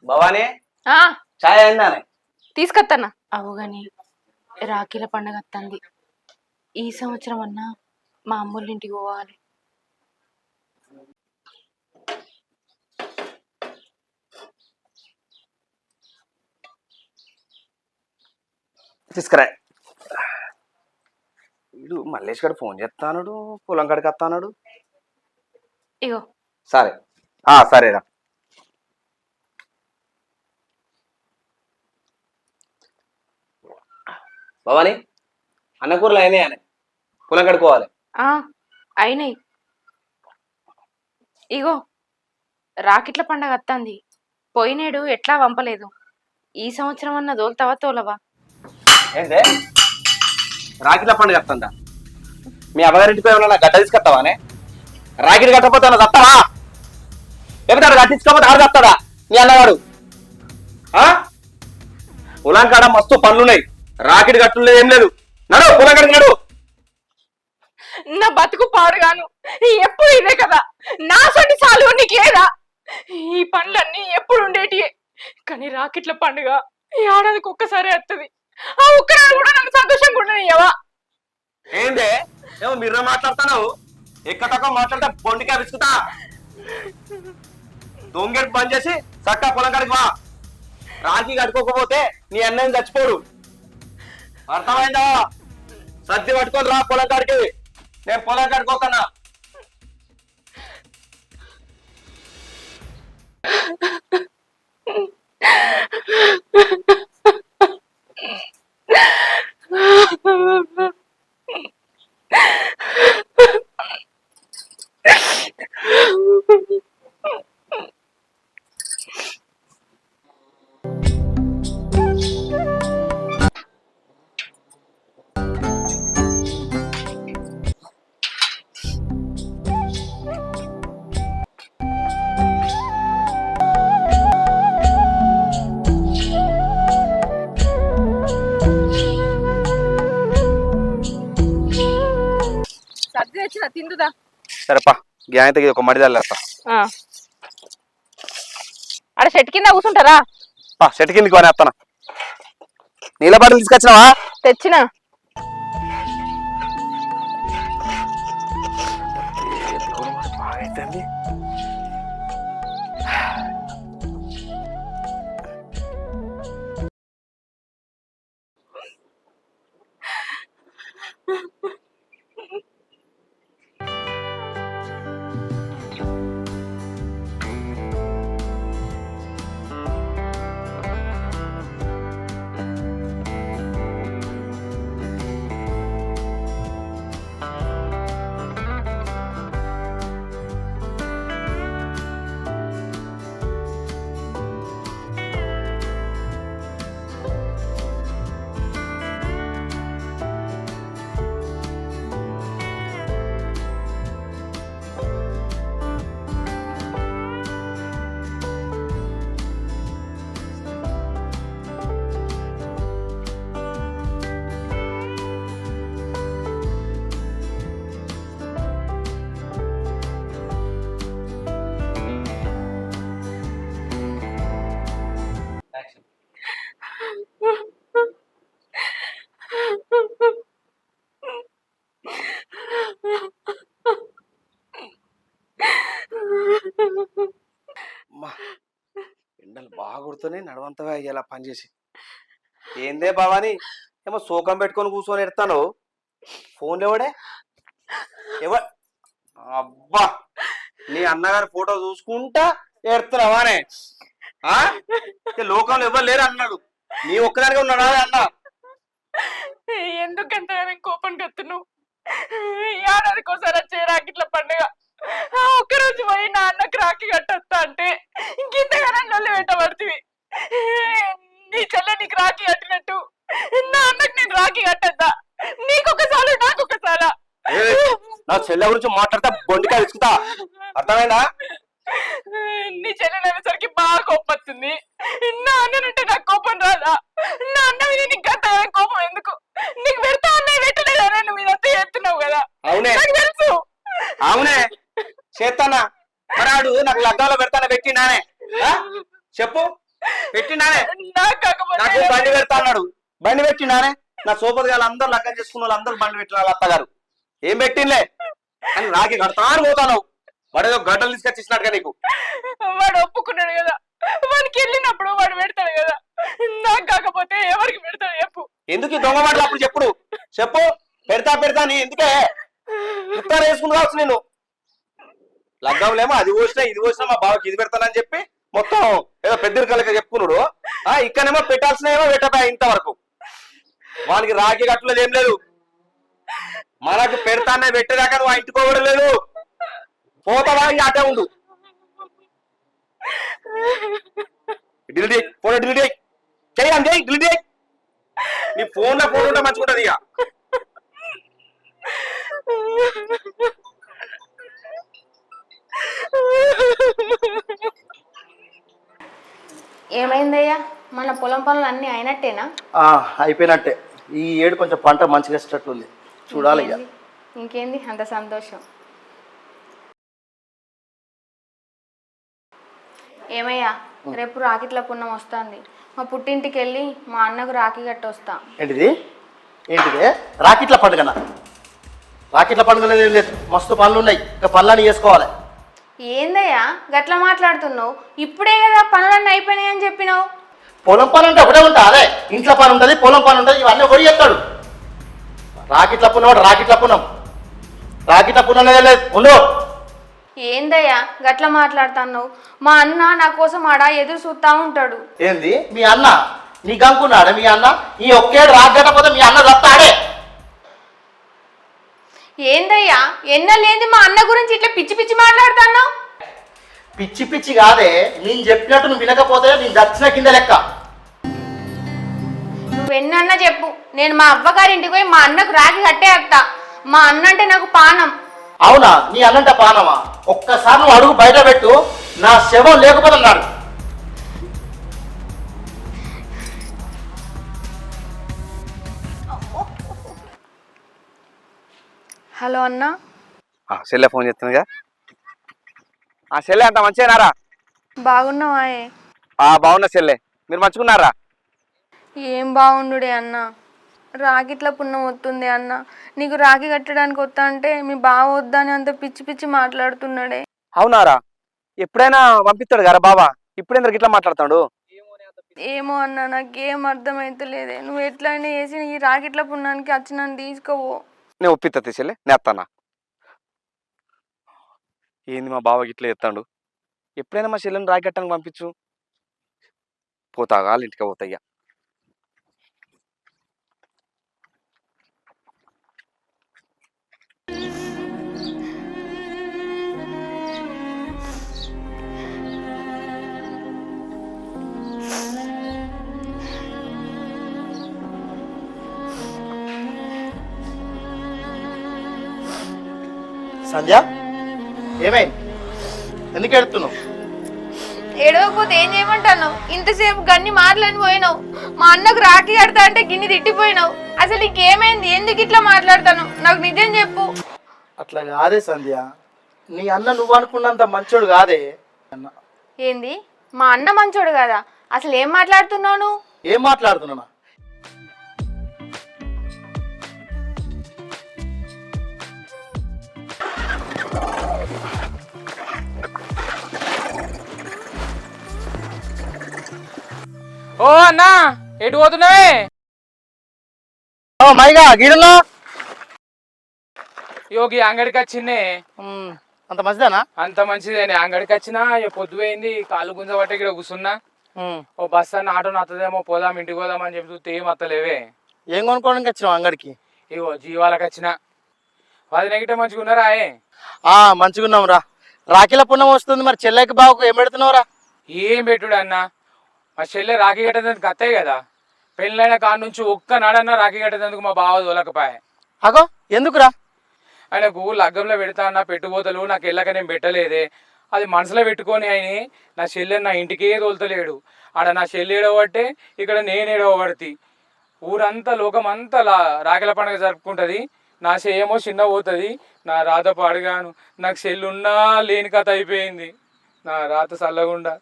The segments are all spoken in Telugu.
భవానీ ఆ ఛాయ్ అయిందానే తీసుకొత్తన్నా అవుగాని రాఖీల పండగ వస్తుంది. ఈ సంవత్సరం అన్నా మా అమ్మోళ్ళ ఇంటికి పోవాలి. తీసుకురా. వీడు మల్లేష్ గారు ఫోన్ చేస్తాడు, పొలం కాడికి వస్తాడు. ఇగో సరే సరేరా. భవానీ అన్నకూరలు అయినాయి అని పొలం కడుకోవాలి. ఆ అయినాయి. ఇగో రాకిట్ల పండగ వస్తుంది. పోయినేడు ఎట్లా వంపలేదు. ఈ సంవత్సరం అన్న దోల్తావా తోలవా? ఏంటే రాకిట్ల పండుగ వస్తుందా? మీ అమ్మగారింటికి ఏమన్నా గడ్డ తీసుకొస్తావానే? రాకిట్ కట్టకపోతే అన్న తస్తావా? లేకపోతే ఆడు కట్టించుకోకపోతే ఆడు తస్తాడా నీ అన్నగాడు? పొలం కాడ మస్తు పనులున్నాయి. రాకిట్ కట్టులు ఏం లేదు. నడు పొలం కాడికి నడు. నా బతుకు పాడుగాను ఎప్పుడు ఇదే కదా. నా సొంటి సాలు నీకు లేదా? ఈ పనులన్నీ ఎప్పుడు ఉండేటియే. కానీ రాకెట్ల పండుగ ఈ ఏడాదికి ఒక్కసారి వస్తుంది. ఆ ఒక్కనాడు కూడా నన్ను సంతోషంగా ఉండనియ్యవా? ఏందే ఏమో మీరు మాట్లాడుతున్నావు? ఎక్కడొక్క మాట్లాడితే బొండిగా విసుకుతా. దొంగేటి పని చేసి చక్కగా పొలం కాడికి వా. రాఖీ కట్టుకోకపోతే నీ అన్నయ్య చచ్చిపోడు. అర్థమైందా? సర్ది పట్టుకొని రా పొలం కాడికి. నేను పొలం కడుకోకన్నా. సర్ది తెచ్చిన తిందుదా. సరేపా గ్యాంగ్ ఒక మడిదాలేస్తా. అక్కడ చెట్టు కింద కూర్చుంటారా? చెట్టు కిందకి అని వస్తాను. నీళ్ళ బాటలు తీసుకొచ్చినావా? తెచ్చిన. ఎండలు బాగా కొడుతున్నాయి. నడవంతగా అయ్యేలా పనిచేసి. ఏందే భవాని ఏమో సోకం పెట్టుకొని కూర్చొని ఎడతాను. ఫోన్ ఎవడే? అబ్బా నీ అన్నగారి ఫోటో చూసుకుంటా ఎడుతున్నావానే? లోకంలో ఎవరు లేరు అన్నాడు. నీ ఒక్కదానిగా ఉన్నాడా అన్న? ఎందుకంత కోపం కత్తున్నావు? ఏడాదికోసారి వచ్చే రాకిట్ల పండుగ ఒక్కరోజు పోయి నా అన్నకు రాఖీ కట్టొస్తా అంటే ఇంకింతగానో నొల్లి పెట్టబడుతుంది. నీ చెల్లె నీకు రాఖీ కట్టినట్టు నా అన్నకు నేను రాఖీ కట్టద్దా? నీకొకసారి నాకొకసారా? నా చెల్లె గురించి మాట్లాడితే బొండిగా విసుకుతా. అర్థమైందా? నీ చెల్లెలు అనేసరికి బాగా కోపం వస్తుంది. నా అన్నంటే నాకు కోపం రాదా? నా అన్న మీద నీకు అంత కోపం ఎందుకు? నీకు పెడతా అన్నయ్య పెట్టలేదా? నువ్వు ఇదంతా చేస్తున్నావు కదా. అవునే నాకు తెలుసు. అవునే చేస్తానా? మరాడు నాకు లగ్గాలో పెడతాను పెట్టి నానే చెప్పు. పెట్టిండానే నాకు కాకపోతే నాకు బండి పెడతా అన్నాడు. బండి పెట్టిండానే నా సోపతి గారు అందరూ లగ్గం చేసుకున్న వాళ్ళు అందరూ బండి పెట్టిన వాళ్ళ అత్తగారు ఏం పెట్టింలే అని రాకి కడతా అని పోతాను. వాడు ఏదో గడ్డలు తీసుకొచ్చి ఇచ్చినట్టుగా నీకు. వాడు ఒప్పుకున్నాడు కదా, వాడికి వెళ్ళినప్పుడు వాడు పెడతాడు కదా, నాకు కాకపోతే ఎవరికి పెడతాడు చెప్పు. ఎందుకు ఈ దొంగ మాటలు అప్పుడు చెప్పుడు చెప్పు. పెడతా నీ ఎందుకే ఇస్తారు వేసుకుని కావచ్చు. నేను లగ్గంలేమో అది పోసినా ఇది పోసినా మా బావకి ఇది పెడతానని చెప్పి మొత్తం ఏదో పెద్ద కలక చెప్పుకున్నాడు. ఇక్కడేమో పెట్టాల్సినవేమో పెట్టపోయా ఇంతవరకు. వానికి రాఖీ కట్టలేదు ఏం లేదు. మనకు పెడతానే పెట్టేదాకా నువ్వు ఆ ఇంటికి పోవడం లేదు. పోతావా అటే ఉండు. డిలీట్ ఫోన్ డిలీట్ చేయండి డిలీట్. నీ ఫోన్ లో ఫోన్ ఉంటే మంచిగుంటది. ఇక ఏమైందయ్యా, మన పొలం పనులు అన్నీ అయినట్టేనా? అయిపోయినట్టే. ఈ ఏడు కొంచెం పంట మంచిగా ఇష్టట్టుంది, చూడాలి ఇక. ఇంకేంది అంత సంతోషం. ఏమయ్యా, రేపు రాఖీట్ల పుణ్యం వస్తుంది. మా పుట్టింటికి వెళ్ళి మా అన్నకు రాఖీ కట్టి వస్తా. ఏంటిది రాకెట్ల పండుగనా? రాకెట్ల పండుగ లేదు, మస్తు పనులు ఉన్నాయి, ఇంకా పనులన్నీ చేసుకోవాలి. ఏందయ్యా గట్లా మాట్లాడుతున్నావు? ఇప్పుడే కదా పనులన్నీ అయిపోయినాయి అని చెప్పినావు. పొలం పని అంటే ఒకటే ఉంటా, అదే ఇంట్లో పని ఉంటుంది, పొలం పని ఉంటుంది, ఇవన్నీ ఒకటి చెప్తాడు. రాకెట్ల పుణ్యం రాకెట్ల పుణ్యం లేదు ఉండు. ఏందయ్యా గట్లా మాట్లాడుతున్నావు? మా అన్న నా కోసం ఆడ ఎదురు చూస్తా ఉంటాడు. ఏంది మీ అన్న నీకు అనుకున్నాడా? మీ అన్న ఈ ఒక్కేడు రాకకపోతే మీ అన్న చస్తాడే. ఏందయ్యా ఎన్నలేంది మా అన్న గురించి ఇట్లా పిచ్చి పిచ్చి మాట్లాడుతున్నావు? పిచ్చి పిచ్చి కాదే, నేను చెప్పినట్టు నువ్వు వినకపోతే నేను దక్షిణ కింద లెక్క. నువ్వెన్నన్నా చెప్పు, నేను మా అవ్వగారింటికి పోయి మా అన్నకు రాఖీ కట్టేస్తా. మా అన్న అంటే నాకు పానం. అవునా? నీ అన్నంట పానమా? ఒక్కసారి నువ్వు అడుగు బయట పెట్టు, నా శవం లేకపోతే అన్నాడు. హలో అన్న. సెల్లె ఫోన్ చేస్తుందిగా. సెల్లె అంత మంచిగానారా? బాగున్నావా? బాగున్నా సెల్లె, మీరు మంచుకున్నారా? ఏం బాగుండుడే అన్న, రాఖీట్ల పుణ్యం వస్తుంది అన్న. నీకు రాఖీ కట్టడానికి వస్తా అంటే మీ బావ వద్దని అంత పిచ్చి పిచ్చి మాట్లాడుతున్నాడే. అవునారా? ఎప్పుడైనా పంపిస్తాడు కదా బాబా, ఇప్పుడెందుకు ఇట్లా మాట్లాడతాడు? ఏమో అన్న, నాకేం అర్థమైతలేదే. నువ్వు ఎట్లయినా చేసి ఈ రాఖీట్ల పుణ్యానికి వచ్చి నన్ను తీసుకోవో. నేను ఒప్పిస్తా తీసేలే, నేస్తానా. ఏంది మా బావకి ఇట్లా ఎత్తాడు? ఎప్పుడైనా మా చెల్లెని రాఖీ కట్టడానికి పంపించు. పోతాగా వాళ్ళ ఇంటికి పోతాయ్యా. సంధ్య ఏమైంది? ఎందుకు ఎడుతున్నావు? ఏడవకపోతే ఏం చేయమంటాను? ఇంతసేపు గన్ని మాటలని పోయినావు. మా అన్నకు రాఖీ కడతా అంటే గిన్ని తిట్టిపోయినావు. అసలు నీకేమైంది? ఎందుకు ఇట్లా మాట్లాడతాను? నాకు నిజం చెప్పు. అట్లా కాదే సంధ్య, నీ అన్న నువ్వు అనుకున్నంత మంచోడు కాదే. అన్న ఏంది? మా అన్న మంచోడు కదా? అసలు ఏం మాట్లాడుతున్నావు నువ్వు? ఏం మాట్లాడుతున్నా? ఓ అన్నా, ఎటు పోతున్నావే? మైగా గీడలో యోగి అంగడికి వచ్చిందే. అంత మంచిదేనా? అంత మంచిదేనే. అంగడికి వచ్చినా పొద్దుపోయింది, కాళ్ళు గుంజబట్టే ఇక్కడ కూర్చున్నా. ఓ బస్ అన్న ఆటో నత్తదేమో, పోదాం ఇంటికి పోదాం అని చెప్తూ ఏం అత్తలేవే. ఏం కొనుక్కోవడానికి వచ్చినావు అంగడికి? ఇగో జీవాలకు వచ్చిన. అది నెగిటివ్ మంచిగా ఉన్నారా? మంచిగున్నాం రా. రాఖీల పుణ్యం వస్తుంది, మరి చెల్లెకి బావకు ఏం పెడుతున్నావురా? ఏం పెట్టుడు అన్న, మా చెల్లె రాఖీ కట్టేందుకు అత్తాయి కదా. పెళ్ళైన కాడ నుంచి ఒక్క నాడన్నా రాఖీ కట్టేందుకు మా బావ తోలకపోయా. అగో ఎందుకురా? ఆయనకు లగ్గంలో పెడతా అన్న పెట్టుబోతలు నాకు వెళ్ళక నేను పెట్టలేదే. అది మనసులో పెట్టుకొని ఆయన నా చెల్లెని నా ఇంటికే తోలుతలేడు. ఆడ నా చెల్లి ఏడవబట్టే ఇక్కడ నేను ఏడవబడితే. ఊరంతా లోకమంతా రాఖీల పండుగ జరుపుకుంటుంది. నా చెయ్యేమో చిన్న పోతుంది. నా రాత పాడుగాను, నాకు చెల్లున్నా లేని కథ అయిపోయింది. నా రాత చల్లగుండా.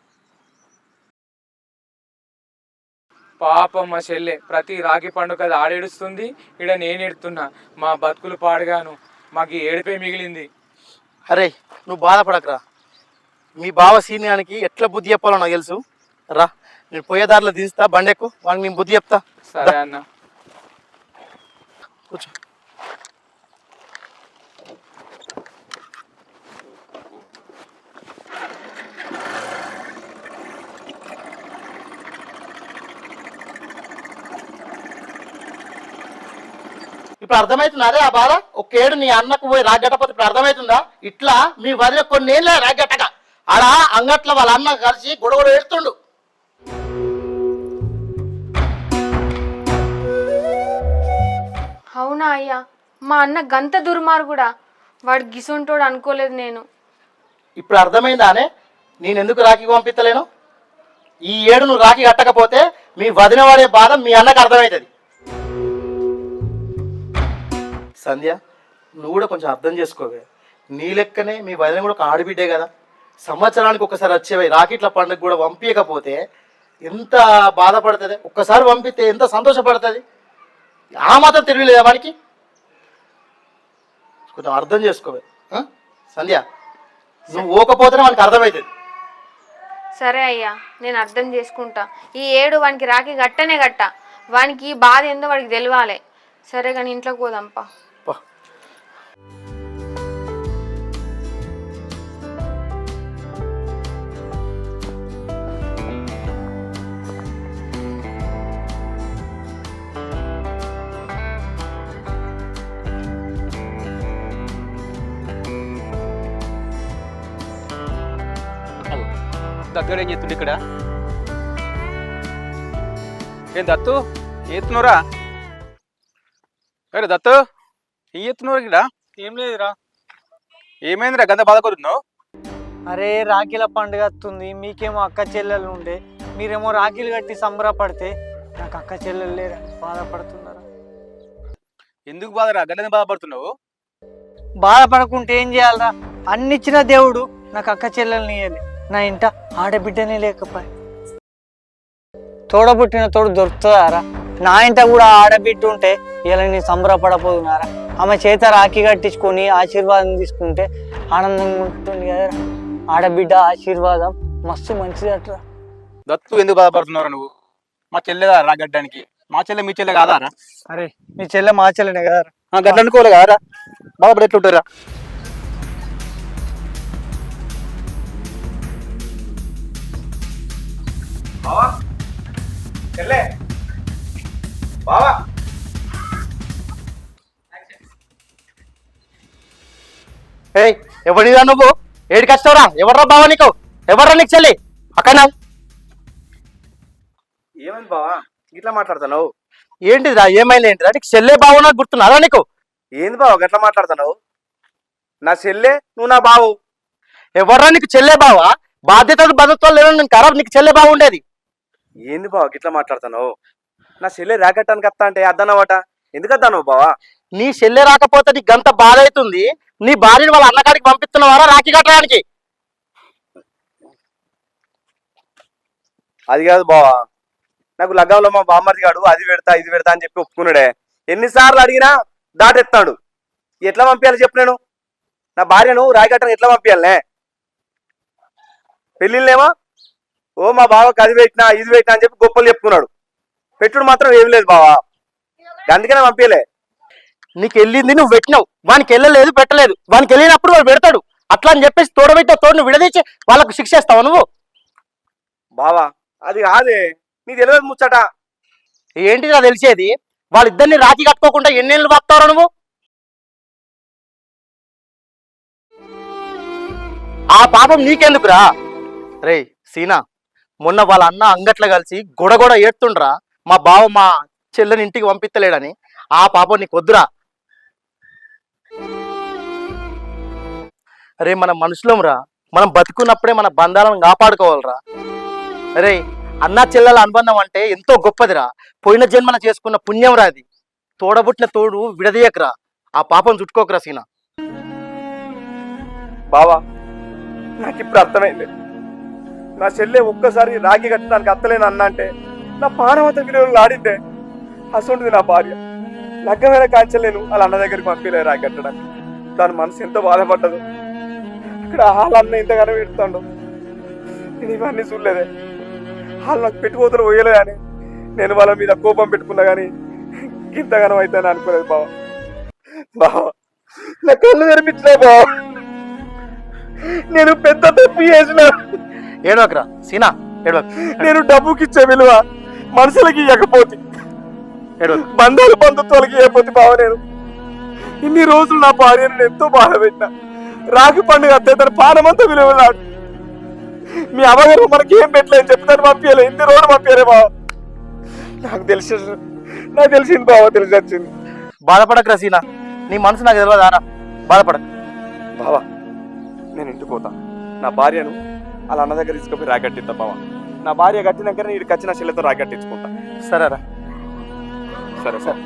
పాపం మా చెల్లె ప్రతి రాఖీ పండుగ అది ఆడేడుస్తుంది, ఇక్కడ నేను ఎడుతున్నా. మా బతుకులు పాడుగాను, మాకు ఈ ఏడుపే మిగిలింది. అరే నువ్వు బాధపడకరా, మీ బావ సీనియానికి ఎట్లా బుద్ధి చెప్పాలో నాకు తెలుసు. రా నేను పోయేదారిలో దించుతా, బండెక్కు, వానికి నేను బుద్ధి చెప్తా. సరే అన్న. కూర్చో. ఇప్పుడు అర్థమవుతుందా అదే ఆ బాధ? ఒకేడు నీ అన్నకు పోయి రాగట్టపోతే ఇప్పుడు అర్థమవుతుందా? ఇట్లా మీ వదిన కొన్ని ఏళ్ళే రాగట్టక ఆడ అంగట్లో వాళ్ళ అన్న కలిసి గొడవలు వేస్తుండు. అవునా అయ్యా, మా అన్న గంత దుర్మార్గుడా? వాడు గిసుంటోడు అనుకోలేదు నేను. ఇప్పుడు అర్థమైందానే నేను ఎందుకు రాఖీ పంపిస్తలేను? ఈ ఏడు నువ్వు రాఖీ కట్టకపోతే మీ వదిన వాడే బాధ మీ అన్నకు అర్థమవుతుంది. సంధ్య నువ్వు కూడా కొంచెం అర్థం చేసుకోవే. నీ లెక్కనే మీ వదిన కూడా ఒక ఆడబిడ్డే కదా, సంవత్సరానికి ఒకసారి వచ్చేవి రాఖీట్ల పండుగ కూడా పంపించకపోతే ఎంత బాధపడుతుంది, ఒక్కసారి పంపిస్తే ఎంత సంతోషపడుతుంది. ఆ మాత్రం తెలియలేదా వాడికి? కొంచెం అర్థం చేసుకోవే సంధ్య. నువ్వు ఓకపోతేనే వానికి అర్థమవుతుంది. సరే అయ్యా, నేను అర్థం చేసుకుంటా. ఈ ఏడు వానికి రాఖీ గట్టనే గట్ట, వానికి ఈ బాధ ఏందో వాడికి తెలియాలి. సరే కానీ ఇంట్లోకి పోదాంపా. దగ్గర ఏం చేస్తుండే ఇక్కడ? ఏం దత్తు ఎత్తునోరా? అరే దత్తు ఏం ఎత్తునోరా ఇక్కడ? ఏం లేదురా. ఏమైందిరా గంత బాధపడుతున్నావు? అరే రాఖీల పండుగ వస్తుంది, మీకేమో అక్క చెల్లెలు ఉండే, మీరేమో రాఖీలు కట్టి సంబరపడితే నాకు అక్క చెల్లెలు లేరా, బాధపడుతున్నారా? ఎందుకు బాధరా గంట బాధపడుతున్నావు? బాధపడకుంటే ఏం చేయాలరా? అన్ని ఇచ్చిన దేవుడు నాకు అక్క చెల్లెల్ని ఇయ్యాలి. నా ఇంట ఆడబిడ్డనే లేకపోయి తోడబుట్టిన తోడు దొరుకుతుందారా? నా ఇంట కూడా ఆడబిడ్డ ఉంటే ఇలా నేను సంబరపడపోతున్నారా? ఆమె చేత రాఖీ కట్టించుకొని ఆశీర్వాదం తీసుకుంటే ఆనందంగా ఉంటుంది కదరా. ఆడబిడ్డ ఆశీర్వాదం మస్తు మంచిది అట్రా. దత్తు ఎందుకు బాధపడుతున్నారా నువ్వు? మా చెల్లెదా రాగడ్డానికి? మా చెల్లె మీ చెల్లె కాదారా? అరే నీ చెల్లె మా చెల్లెనే కదరా. గడ్డ అనుకోలే కదరా, బాధపడి ఎట్లుంటారా? బావా చెల్లె బావా ఏయ్ ఎవరిదా నువ్వు? ఏడికి వచ్చావురా? ఎవర్రా బావ నీకు? ఎవర్రా నీకు చెల్లి? అక్కనా ఏమైంది బావా ఇట్లా మాట్లాడుతున్నావు? ఏంటిదిరా? ఏమైంది ఏంటిదా? నీకు చెల్లె బావునా గుర్తున్నారా నీకు? ఏంది బావ గట్లా మాట్లాడుతున్నావు? నా చెల్లె నువ్వు నా బావు. ఎవర్రా నీకు చెల్లె బావా? బాధ్యతలు బంధుత్వాలు లేదని నేను ఖరాబ్ నీకు చెల్లె బాగుండేది. ఏంది బావ గిట్లా మాట్లాడుతున్నావు? నా చెల్లె రాకట్టానికి వస్తా అంటే అద్దనవాట, ఎందుకు అద్దానవు బావా? నీ చెల్లె రాకపోతే నీకు గంత బాధ అవుతుంది. నీ భార్యని వాళ్ళ అన్నగాడికి పంపిస్తున్నావారా రాఖీ కట్టడానికి? అది కాదు బావా, నాకు లగ్గంలో మా బామ్మర్ది గాడు అది పెడతా ఇది పెడతా అని చెప్పి ఒప్పుకున్నాడే. ఎన్నిసార్లు అడిగినా దాటెత్తాడు. ఎట్లా పంపించాలి చెప్పు? నేను నా భార్యను రాయకట్టను ఎట్లా పంపించాలనే? పెళ్ళిళ్ళేమో ఓ మా బావకు అది పెట్టినా ఇది పెట్టినా అని చెప్పి గొప్పలు చెప్పుకున్నాడు. పెట్టుడు మాత్రం ఏమి లేదు బావా, అందుకనే పంపించలే. నీకు వెళ్ళింది నువ్వు పెట్టినావు, వానికి వెళ్ళలేదు పెట్టలేదు. వానికి వెళ్ళినప్పుడు వాడు పెడతాడు. అట్లా అని చెప్పేసి తోడబెట్టే తోడును విడదీసి వాళ్ళకు శిక్ష ఇస్తావా నువ్వు? బావా అది కాదే, నీ తెలియదు ముచ్చట. ఏంటిదా తెలిసేది? వాళ్ళిద్దరిని రాఖీ కట్టుకోకుండా ఎన్నేళ్ళు బతావరా నువ్వు? ఆ పాపం నీకెందుకురా? రే సీనా, మొన్న వాళ్ళ అన్న అంగట్లో కలిసి గొడగొడ ఏడుతుండ్రా మా బావ మా చెల్లెని ఇంటికి పంపిస్తలేడని. ఆ పాపం నీకు వద్దురా. అరే మనం మనుషులం రా, మనం బతుకున్నప్పుడే మన బంధాలను కాపాడుకోవాలరా. అరే అన్న చెల్లెల అనుబంధం అంటే ఎంతో గొప్పదిరా. పోయిన జన్మన చేసుకున్న పుణ్యం రా అది. తోడబుట్టిన తోడు విడదీయకరా, ఆ పాపం చుట్టుకోకరా సీనా. బావా నాకు ఇప్పుడు అర్థమైంది. నా చెల్లె ఒక్కసారి రాఖీ కట్టడానికి అత్తలేను అన్న అంటే నా పానవత విలువలు ఆడిందే అసొంటిది నా భార్య. లగ్గమైన కాంచెలు నేను వాళ్ళ అన్న దగ్గరికి పంపిలే రాఖీ కట్టడానికి. దాని మనసు ఎంతో బాధపడ్డదు. అక్కడ వాళ్ళ అన్న ఇంతగానో పెడుతాడు. నేను ఇవన్నీ చూడలేదే. వాళ్ళు నాకు పెట్టుకోతలు పోయలే అని నేను వాళ్ళ మీద కోపం పెట్టుకున్నా కానీ ఇంతగానో అయితే అనుకోలేదు బావ. బావ నా కళ్ళు తెరిపించినా బావ. నేను పెద్ద తప్పు చేసిన. ఏడవకరా సీనా, ఏడవక. నేను డబ్బుకి ఇచ్చే విలువ మనుషులకి ఇవ్వకపోతే, బంధాలు బంధుత్వాలకి ఇవ్వకపోతే బావ, నేను ఇన్ని రోజులు నా భార్యను ఎంతో బాధ పెట్టినా. రాఖీ పండుగ అత్తే తన పానమంతా విలువలాడు. మీ అమ్మగారు మనకి ఏం పెట్టలేని చెప్తాను పంపించలే. ఇన్ని రోజులు పంపించలే బావ. నాకు తెలిసింది బావ, తెలిసి వచ్చింది. బాధపడకరా సీనా, నీ మనసు నాకు తెలియదారా, బాధపడక. బావా నేను ఇంటికి పోతా. నా భార్యను వాళ్ళ అన్న దగ్గర తీసుకుపోయి రాగట్టిస్తా బావా. నా భార్య కట్టినాక నేను ఇక్కడికి వచ్చిన చెల్లెతో రాగట్టించుకుంటా. సరేరా. సరే సరే.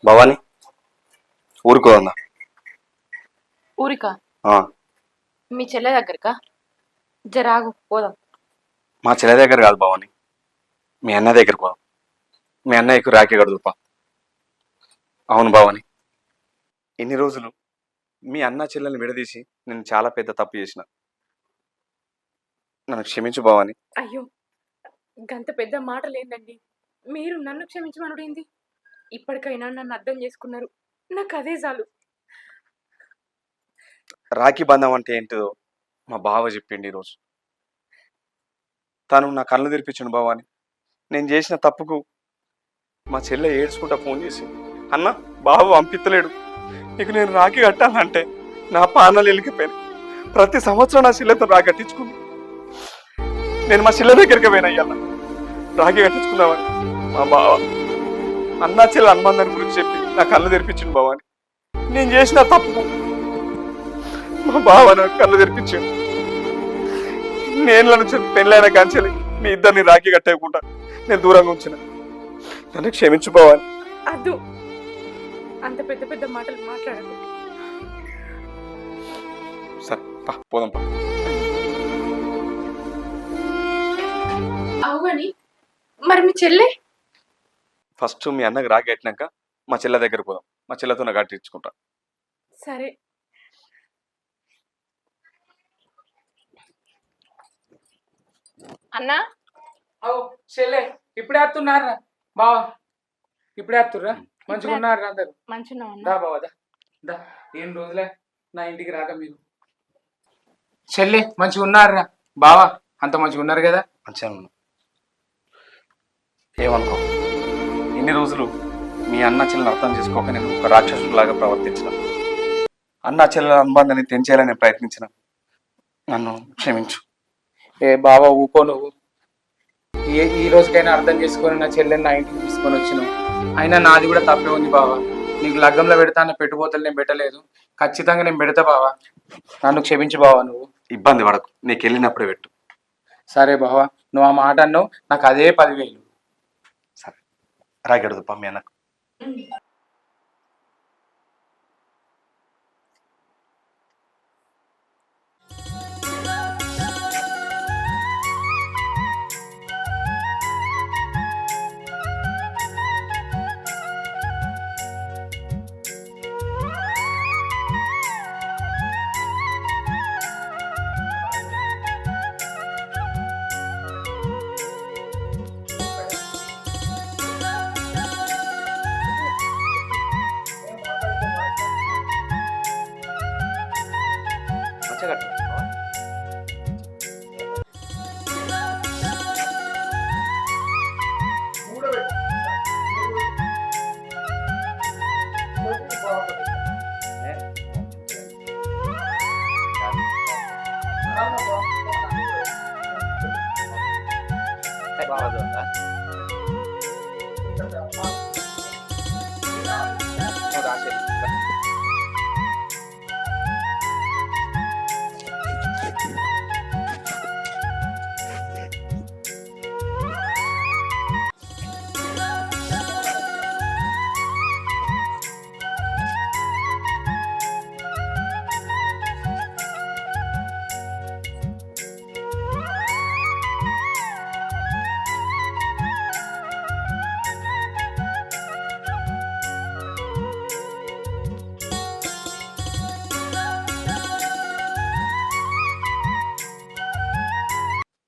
భవాని ఊరుకో అన్నా. ఊరికా? మీ చెల్లె దగ్గరకా? జరాగు పోదాం. మా చెల్లె దగ్గర కాదు భవాని, మీ అన్న దగ్గరకు పోదాం. మీ అన్నయ్యకు రాఖీ కడుదుపా. అవును భవాని, ఇన్ని రోజులు మీ అన్న చెల్లెల్ని విడదీసి నేను చాలా పెద్ద తప్పు చేసిన. నన్ను క్షమించు భవాని. అయ్యో గంత పెద్ద మాటలు ఏందండి? మీరు నన్ను క్షమించమనుడేంది? ఇప్పటికైనా నన్ను అర్థం చేసుకున్నారు, నాకు అదే చాలు. రాఖీ బంధం అంటే ఏంటిదో మా బావ చెప్పిండు ఈరోజు. తను నా కళ్ళు తెరిపించండు భవాని. నేను చేసిన తప్పుకు మా చెల్లె ఏడ్చుకుంటా ఫోన్ చేసి, అన్న బావ పంపిత్తలేడు, నీకు నేను రాఖీ కట్టాలంటే నా పానాలు వెళ్ళిపోయాను. ప్రతి సంవత్సరం నా చెల్లెతో రాఖీ కట్టించుకుంది. నేను మా చెల్లె దగ్గరికి పోయినా అయ్యన్న రాఖీ కట్టించుకున్నామని. మా బావ అన్నా చెల్లె అనుబంధాన్ని గురించి చెప్పి నా కళ్ళు తెరిపించిండు బావని. నేను చేసిన తప్పు మా బావ నాకు కళ్ళు తెరిపించాడు. నేను నుంచి పెళ్ళైన కాంచెలి మీ ఇద్దరిని రాఖీ కట్టేయకుండా నేను దూరంగా ఉంచిన. నన్ను క్షమించు బావని. అద్దు, అంత పెద్ద పెద్ద మాటలు మాట్లాడకు. సరే పా పోదాం పా. అవుగని మరి మీ చెల్లె? ఫస్ట్ మీ అన్నకి రాఖీ కట్టినాక మా చెల్లె దగ్గర పోదాం. మా చెల్లెతో నాకు కట్టించుకుంటా. సరే. అన్నా చెల్లె ఇప్పుడే వస్తున్నారా బావా? ఇప్పుడే వస్తుర్రా? మంచిగా ఉన్నారా అందరు? మంచిగా దా బావా దా. ఏం రోజులే నా ఇంటికి రాక మీరు. చెల్లె మంచిగా ఉన్నారా బావా? అంత మంచిగా ఉన్నారు కదా? మంచిగా ఉన్నా. ఏమనుకో, ఇన్ని రోజులు మీ అన్న చెల్లెని అర్థం చేసుకోక నేను ఒక రాక్షసులాగా ప్రవర్తించిన. అన్న చెల్లెల అనుబంధాన్ని తెంచేయాలని ప్రయత్నించిన. నన్ను క్షమించు. ఏ బావా ఊకో నువ్వు. ఈ రోజుకైనా అర్థం చేసుకొని నా చెల్లెని నా ఇంటికి తీసుకొని వచ్చినావు. అయినా నాది కూడా తప్పే ఉంది బావా. నీకు లగ్గంలో పెడతాను పెట్టుబోతలు నేను పెట్టలేదు. ఖచ్చితంగా నేను పెడతా బావా. నన్ను క్షమించు బావా. నువ్వు ఇబ్బంది పడకు, నీకు వెళ్ళినప్పుడే పెట్టు. సరే బావా, నువ్వు ఆ మాట అన్నావు, నాకు అదే 10,000. సరే రాగెడదు పా మీ అన్నకు.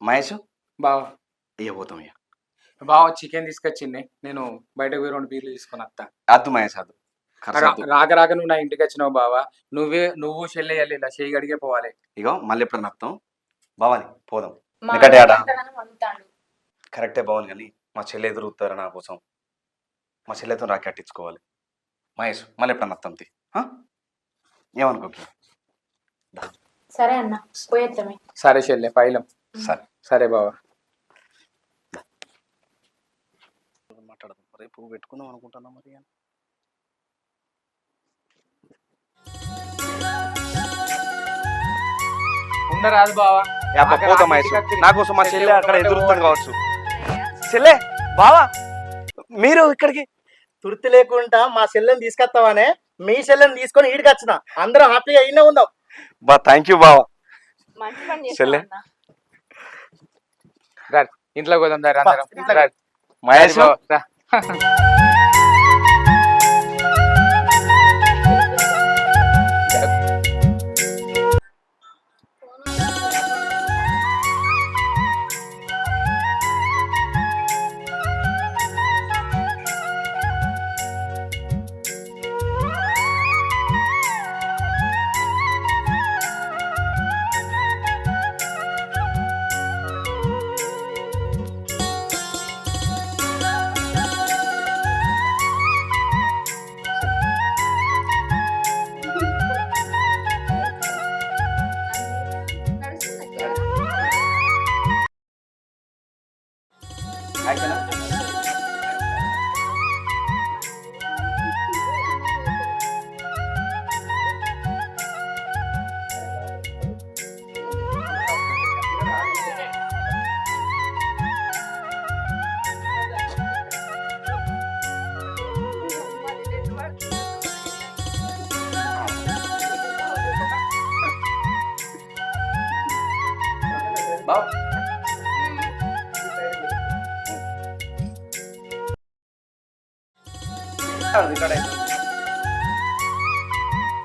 మహేష్ బావా ఇవ్వబోతాం ఇక బావ చికెన్ తీసుకొచ్చింది, నేను బయటకు పోయి 2 బీర్లు తీసుకొని వస్తా. అద్దు మహేష్ అద్దు ఖర్చు వద్దు. రాక రాక నువ్వు నా ఇంటికి వచ్చినావు బావా, నువ్వు చెల్లెయ్యాలి, ఇలా చేయి గడిగే పోవాలి. ఇగో మళ్ళీ ఎప్పుడన్నా వస్తాం భవాని పోదాం. మా ఎందుకంటే ఆడ అంతగానం వండుతాండు. కరెక్టే భవాని, కానీ మా చెల్లె ఎదురుతారు నా కోసం. మా చెల్లెతో రాకి కట్టించుకోవాలి. మహేష్ మళ్ళీ ఎప్పుడన్నా వస్తాం తీ, ఏమనుకోకి. సరే అన్న పోయేద్దామే. సరే చెల్లె పైలం. సరే సరే బావా. మాట్లాడదాం, రేపు పెట్టుకుందాం అనుకుంటున్నాం మరి. ఉండరాదు బావా, పోతాం మహేష్, నా కోసం మా చెల్లె అక్కడ ఎదురుతాను కావచ్చు. చెల్లె బావా మీరు ఇక్కడికి తుర్తి లేకుండా మా చెల్లెని తీసుకొస్తావానే, మీ చెల్లెని తీసుకొని ఈడికి వచ్చిన, అందరం హ్యాపీగా అయినా ఉందాం. బా థ్యాంక్ యూ బావా. మంచి పని చెల్లె. చేస్తావు అన్న. రా ఇంట్లో పోదాం రా అందరం. రా. మహేష్ బావా, రా. బావా ఇక్కడ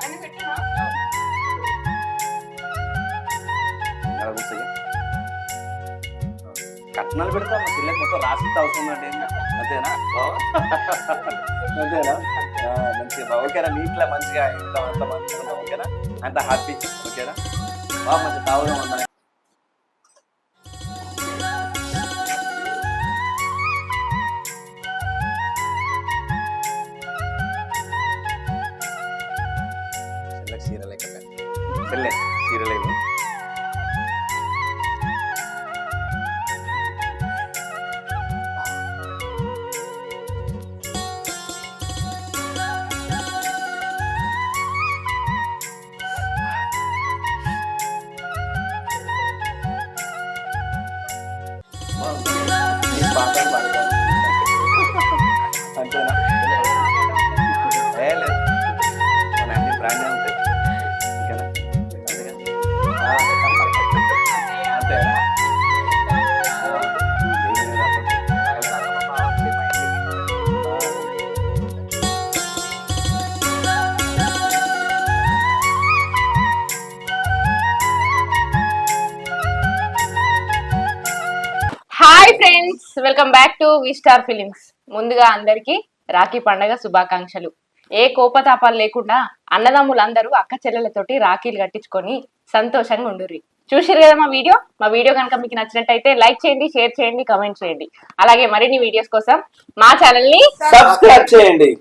అన్ని పెట్టినా? కట్నాలు పెడతా మా చెల్లెకి మొత్తం రాసి అవసరం అండి. అంతేనా అంతేనా మంచిగా బా ఓకేనా, మీ ఇంట్లో మంచిగా ఇంత అంత మంచిగా ఓకేనా, అంత హ్యాపీ ఓకేనా బాగా మంచిగా తాగుదాం అన్నా. చెల్లెకి సీరియల్ చెల్లె సీరియల్ ఏమో అంతేనా ఏ లేదు మన అన్ని బ్రాండ్ ఉంటాయి ఇంకేనా అంతేనా hi friends, welcome back to V star films. ముందుగా అందరికి రాఖీ పండగ శుభాకాంక్షలు. ఏ కోపతాపాలు లేకుండా అన్నదమ్ములందరూ అక్క చెల్లెలతోటి రాఖీలు కట్టించుకొని సంతోషంగా ఉండుర్రి. చూసిరు కదా మా వీడియో కనుక మీకు నచ్చినట్టయితే లైక్ చేయండి, షేర్ చేయండి, కమెంట్ చేయండి. అలాగే మరిన్ని వీడియోస్ కోసం మా ఛానల్ ని సబ్స్క్రైబ్ చేయండి.